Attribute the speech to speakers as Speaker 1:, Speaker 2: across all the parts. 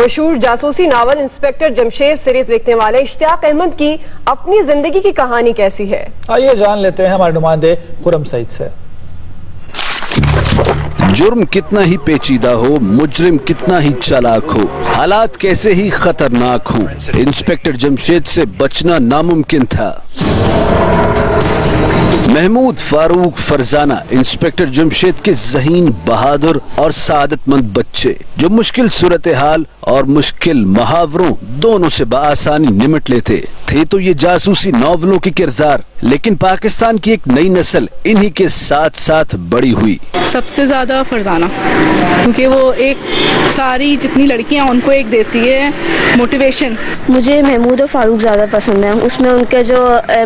Speaker 1: مشہور جاسوسی novel inspector Jamshed series لکھنے والے اشتیاق احمد کی اپنی زندگی کی کہانی کیسی ہے؟
Speaker 2: آئیے جان لیتے ہیں ہمارے نمائندے خرم سعید سے۔
Speaker 3: جرم کتنا ہی پیچیدہ ہو، مجرم کتنا ہی چالاک ہو، حالات کیسے ہی خطرناک ہوں، انسپیکٹر جمشید سے بچنا ناممکن تھا۔ محمود فاروق فرزانہ انسپیکٹر جمشید کے ذہین، بہادر اور سعادت مند بچے جو مشکل صورتحال اور مشکل محاوروں دونوں سے بآسانی نمٹ لیتے تھے۔ تو یہ جاسوسی ناولوں کے کردار، لیکن پاکستان کی ایک نئی نسل انہی کے ساتھ ساتھ بڑی ہوئی۔
Speaker 4: سب سے زیادہ فرزانہ، کیونکہ وہ ایک ساری جتنی لڑکیاں ان کو ایک دیتی ہے موٹیویشن۔
Speaker 5: مجھے محمود اور فاروق زیادہ پسند ہیں، اس میں ان کے جو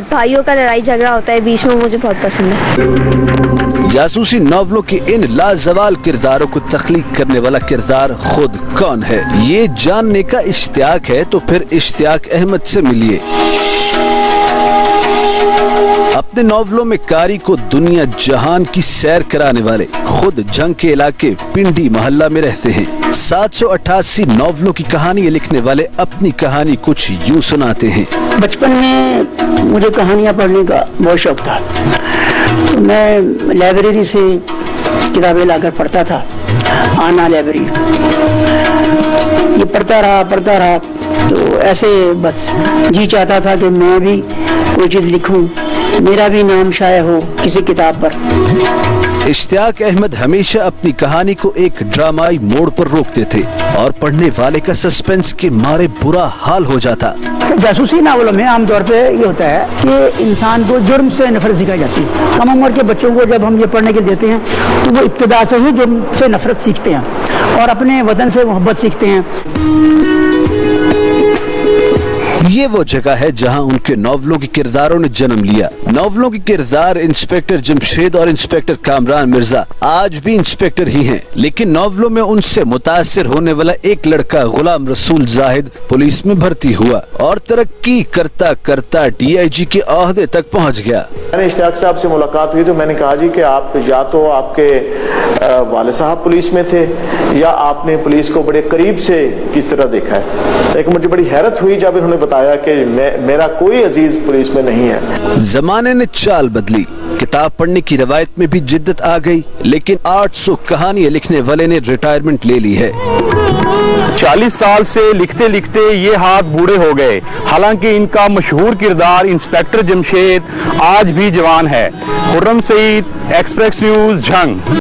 Speaker 5: بھائیوں کا لڑائی جھگڑا ہوتا ہے بیچ میں، مجھے بہت پسند ہے۔
Speaker 3: جاسوسی ناولوں کے ان لازوال کرداروں کو تخلیق کرنے والا کردار خود کون ہے، یہ جاننے کا اشتیاق ہے تو پھر اشتیاق احمد سے ملیے۔ اپنے ناولوں میں کاری کو دنیا جہان کی سیر کرانے والے خود جنگ کے علاقے پنڈی محلہ میں رہتے ہیں۔ 788 ناولوں کی کہانی لکھنے والے اپنی کہانی کچھ یوں سناتے ہیں۔
Speaker 6: بچپن میں مجھے کہانیاں پڑھنے کا بہت شوق تھا، تو میں لائبریری سے کتابیں لا کر پڑھتا تھا، آنا لائبریری، یہ پڑھتا رہا تو ایسے بس جی چاہتا تھا کہ میں بھی کوئی چیز لکھوں، میرا بھی نام شائع ہو کسی کتاب پر۔
Speaker 3: اشتیاق احمد ہمیشہ اپنی کہانی کو ایک ڈرامائی موڑ پر روکتے تھے اور پڑھنے والے کا سسپینس کے مارے برا حال ہو جاتا۔
Speaker 6: جاسوسی ناولوں میں عام طور پہ یہ ہوتا ہے کہ انسان کو جرم سے نفرت سکھائی جاتی ہے۔ کم عمر کے بچوں کو جب ہم یہ پڑھنے کے دیتے ہیں تو وہ ابتدا سے ہی جرم سے نفرت سیکھتے ہیں اور اپنے وطن سے محبت سیکھتے ہیں۔
Speaker 3: یہ وہ جگہ ہے جہاں ان کے ناولوں کے کرداروں نے جنم لیا۔ ناولوں کے کردار انسپیکٹر جمشید اور انسپیکٹر کامران مرزا آج بھی انسپیکٹر ہی ہیں، لیکن ناولوں میں ان سے متاثر ہونے والا ایک لڑکا غلام رسول زاہد پولیس میں بھرتی ہوا اور ترقی کرتا کرتا DIG کے عہدے تک پہنچ گیا۔
Speaker 7: میں نے اشتیاق صاحب سے ملاقات ہوئی تو میں نے کہا جی کہ آپ یا تو آپ کے والد صاحب پولیس میں تھے یا آپ نے پولیس کو بڑے قریب سے کس طرح دیکھا ہے۔ لیکن مجھے بڑی حیرت ہوئی جب انہوں نے بتایا کہ میرا کوئی عزیز پولیس میں نہیں ہے۔
Speaker 3: زمانے نے چال بدلی، کتاب پڑھنے کی روایت میں بھی جدت آ گئی، لیکن 800 کہانیاں لکھنے والے نے ریٹائرمنٹ لے لی ہے۔
Speaker 8: 40 سال سے لکھتے لکھتے یہ ہاتھ بوڑھے ہو گئے، حالانکہ ان کا مشہور کردار انسپیکٹر جمشید آج بھی جوان ہے۔ خرم سعید، ایکسپریس نیوز، جھنگ۔